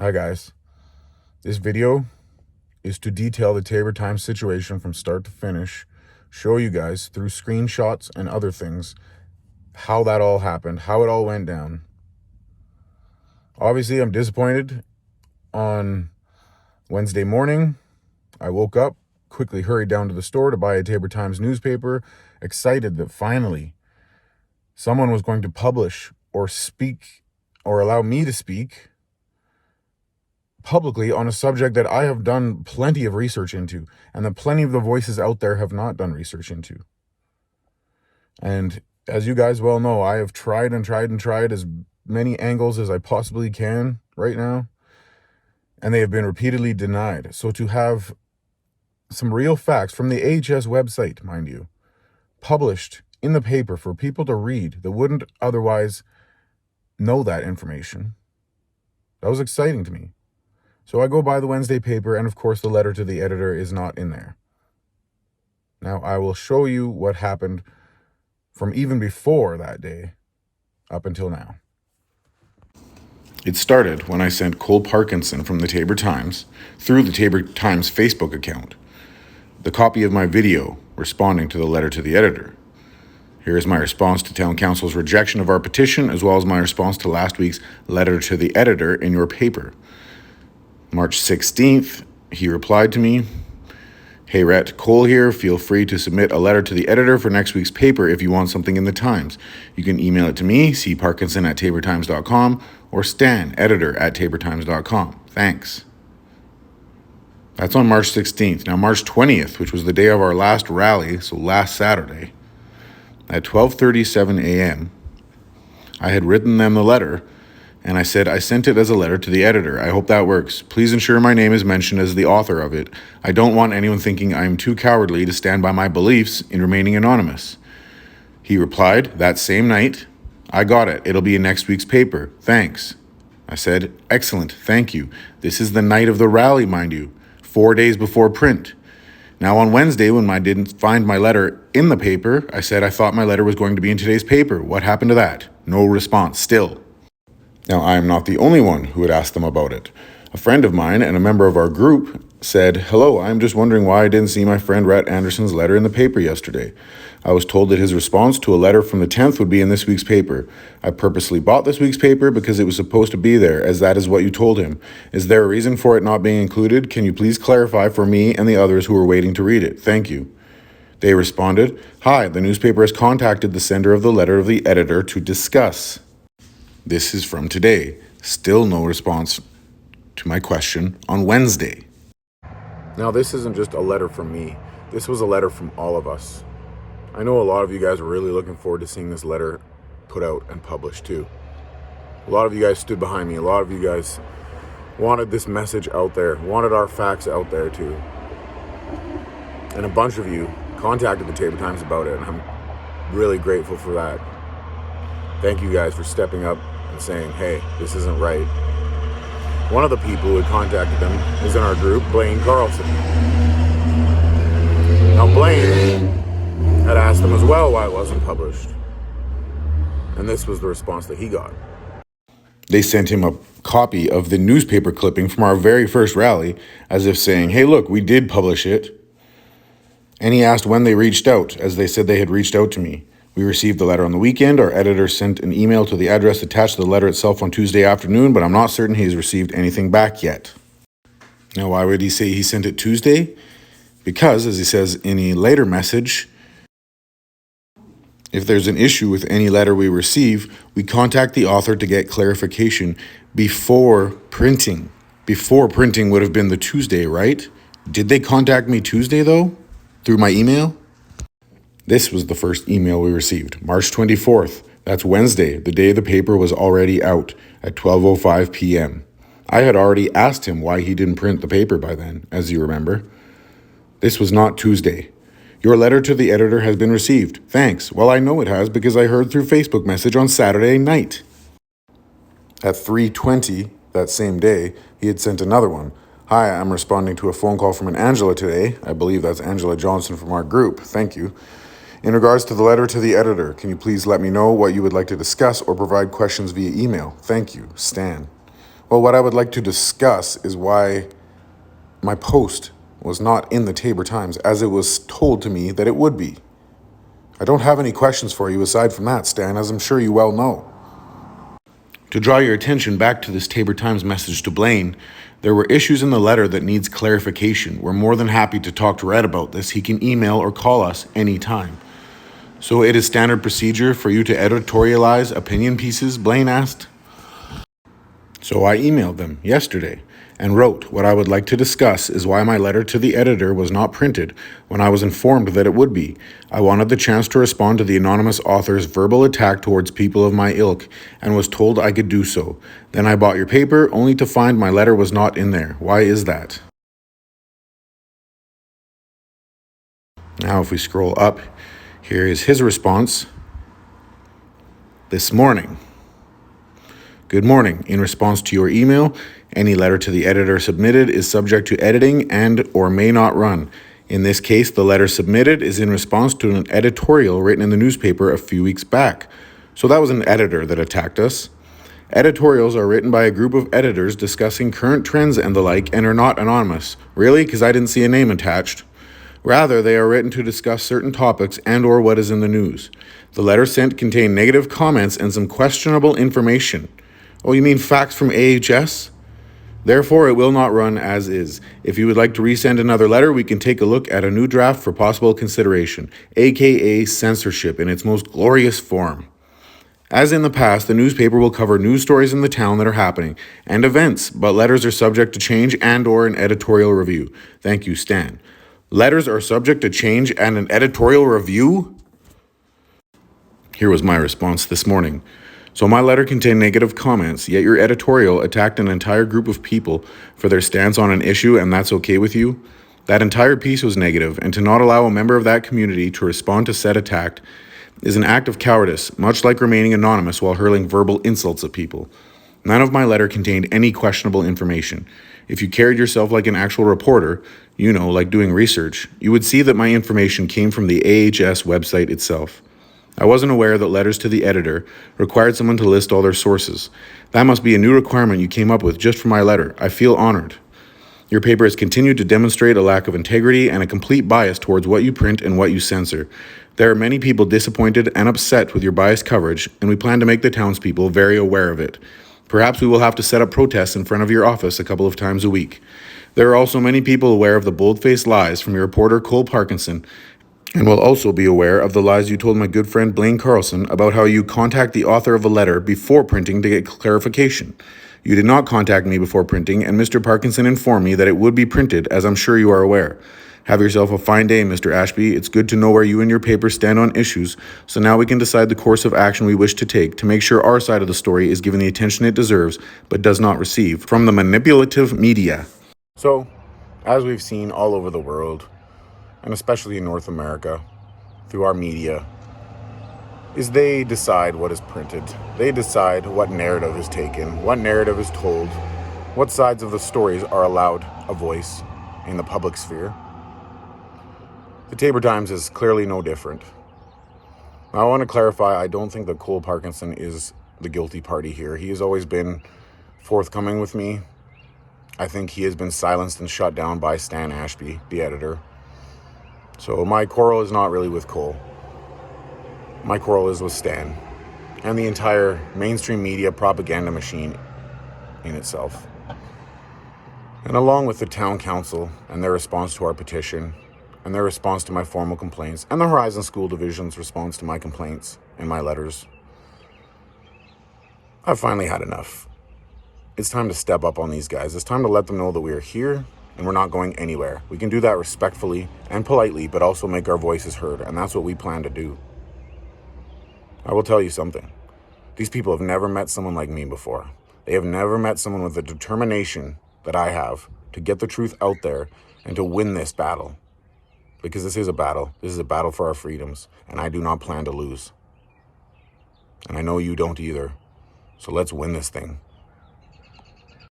Hi guys. This video is to detail the Tabor Times situation from start to finish, show you guys through screenshots and other things how that all happened, how it all went down. Obviously, I'm disappointed. On Wednesday morning, I woke up, quickly hurried down to the store to buy a Tabor Times newspaper, excited that finally someone was going to publish or speak or allow me to speak publicly on a subject that I have done plenty of research into, and that plenty of the voices out there have not done research into. And as you guys well know, I have tried as many angles as I possibly can right now, and they have been repeatedly denied. So to have some real facts from the AHS website, mind you, published in the paper for people to read that wouldn't otherwise know that information, that was exciting to me. So I go buy the Wednesday paper, and of course the letter to the editor is not in there. Now I will show you what happened from even before that day up until now. It started when I sent Cole Parkinson from the Tabor Times through the Tabor Times Facebook account the copy of my video responding to the letter to the editor. Here is my response to Town Council's rejection of our petition, as well as my response to last week's letter to the editor in your paper. March 16th, he replied to me, "Hey Rhett, Cole here. Feel free to submit a letter to the editor for next week's paper if you want something in the Times. You can email it to me, cparkinson@tabortimes.com, or Stan, editor@tabortimes.com. Thanks." That's on March 16th. Now, March 20th, which was the day of our last rally, so last Saturday, at 12:37 a.m., I had written them the letter, and I said I sent it as a letter to the editor. I hope that works. Please ensure my name is mentioned as the author of it. I don't want anyone thinking I am too cowardly to stand by my beliefs in remaining anonymous. He replied that same night, "I got it. It'll be in next week's paper. Thanks." I said, "Excellent. Thank you. This is the night of the rally, mind you, 4 days before print." Now on Wednesday, when I didn't find my letter in the paper, I said I thought my letter was going to be in today's paper. What happened to that? No response still. Now, I am not the only one who had asked them about it. A friend of mine and a member of our group said, "Hello, I am just wondering why I didn't see my friend Rhett Anderson's letter in the paper yesterday. I was told that his response to a letter from the 10th would be in this week's paper. I purposely bought this week's paper because it was supposed to be there, as that is what you told him. Is there a reason for it not being included? Can you please clarify for me and the others who are waiting to read it? Thank you." They responded, "Hi, the newspaper has contacted the sender of the letter of the editor to discuss." This is from today. Still no response to my question on Wednesday. Now, this isn't just a letter from me. This was a letter from all of us. I know a lot of you guys were really looking forward to seeing this letter put out and published too. A lot of you guys stood behind me. A lot of you guys wanted this message out there, wanted our facts out there too. And a bunch of you contacted the Tabor Times about it, and I'm really grateful for that. Thank you guys for stepping up and saying, "Hey, this isn't right." One of the people who had contacted them is in our group, Blaine Carlson. Now, Blaine had asked them as well why it wasn't published, and this was the response that he got. They sent him a copy of the newspaper clipping from our very first rally, as if saying, "Hey, look, we did publish it." And he asked when they reached out, as they said they had reached out to me. We received the letter on the weekend. Our editor sent an email to the address attached to the letter itself on Tuesday afternoon, but I'm not certain he's received anything back yet. Now, why would he say he sent it Tuesday? Because, as he says in a later message, if there's an issue with any letter we receive, we contact the author to get clarification before printing. Before printing would have been the Tuesday, right? Did they contact me Tuesday, though, through my email? This was the first email we received, March 24th. That's Wednesday, the day the paper was already out at 12:05 p.m. I had already asked him why he didn't print the paper by then, as you remember. This was not Tuesday. "Your letter to the editor has been received. Thanks." Well, I know it has because I heard through Facebook message on Saturday night. At 3:20 that same day, he had sent another one. "Hi, I'm responding to a phone call from an Angela today." I believe that's Angela Johnson from our group. Thank you. "In regards to the letter to the editor, can you please let me know what you would like to discuss or provide questions via email? Thank you, Stan." Well, what I would like to discuss is why my post was not in the Tabor Times as it was told to me that it would be. I don't have any questions for you aside from that, Stan, as I'm sure you well know. To draw your attention back to this Tabor Times message to Blaine, there were issues in the letter that needs clarification. We're more than happy to talk to Red about this. He can email or call us anytime. So it is standard procedure for you to editorialize opinion pieces, Blaine asked. So I emailed them yesterday and wrote, what I would like to discuss is why my letter to the editor was not printed when I was informed that it would be. I wanted the chance to respond to the anonymous author's verbal attack towards people of my ilk and was told I could do so. Then I bought your paper only to find my letter was not in there. Why is that? Now if we scroll up, here is his response this morning. Good morning. In response to your email, any letter to the editor submitted is subject to editing and or may not run. In this case, the letter submitted is in response to an editorial written in the newspaper a few weeks back. So that was an editor that attacked us. Editorials are written by a group of editors discussing current trends and the like and are not anonymous. Really? Because I didn't see a name attached. Rather, they are written to discuss certain topics and or what is in the news. The letter sent contained negative comments and some questionable information. Oh, you mean facts from AHS? Therefore, it will not run as is. If you would like to resend another letter, we can take a look at a new draft for possible consideration, aka censorship in its most glorious form. As in the past, the newspaper will cover news stories in the town that are happening and events, but letters are subject to change and or an editorial review. Thank you, Stan. Letters are subject to change and an editorial review? Here was my response this morning. So my letter contained negative comments, yet your editorial attacked an entire group of people for their stance on an issue, and that's okay with you? That entire piece was negative, and to not allow a member of that community to respond to said attack is an act of cowardice, much like remaining anonymous while hurling verbal insults at people. None of my letter contained any questionable information. If you carried yourself like an actual reporter, like doing research, you would see that my information came from the AHS website itself. I wasn't aware that letters to the editor required someone to list all their sources. That must be a new requirement you came up with just for my letter. I feel honored. Your paper has continued to demonstrate a lack of integrity and a complete bias towards what you print and what you censor. There are many people disappointed and upset with your biased coverage, and we plan to make the townspeople very aware of it. Perhaps we will have to set up protests in front of your office a couple of times a week. There are also many people aware of the bold-faced lies from your reporter Cole Parkinson, and will also be aware of the lies you told my good friend Blaine Carlson about how you contact the author of a letter before printing to get clarification. You did not contact me before printing, and Mr. Parkinson informed me that it would be printed, as I'm sure you are aware. Have yourself a fine day, Mr. Ashby. It's good to know where you and your paper stand on issues, so now we can decide the course of action we wish to take to make sure our side of the story is given the attention it deserves, but does not receive, from the manipulative media. So, as we've seen all over the world, and especially in North America, through our media, is they decide what is printed. They decide what narrative is taken, what narrative is told, what sides of the stories are allowed a voice in the public sphere. The Tabor Times is clearly no different. Now, I want to clarify, I don't think that Cole Parkinson is the guilty party here. He has always been forthcoming with me. I think he has been silenced and shut down by Stan Ashby, the editor. So my quarrel is not really with Cole. My quarrel is with Stan and the entire mainstream media propaganda machine in itself. And along with the town council and their response to our petition and their response to my formal complaints and the Horizon School Division's response to my complaints and my letters, I've finally had enough. It's time to step up on these guys. It's time to let them know that we are here and we're not going anywhere. We can do that respectfully and politely, but also make our voices heard, and that's what we plan to do. I will tell you something. These people have never met someone like me before. They have never met someone with the determination that I have to get the truth out there and to win this battle. Because this is a battle. This is a battle for our freedoms, and I do not plan to lose. And I know you don't either. So let's win this thing.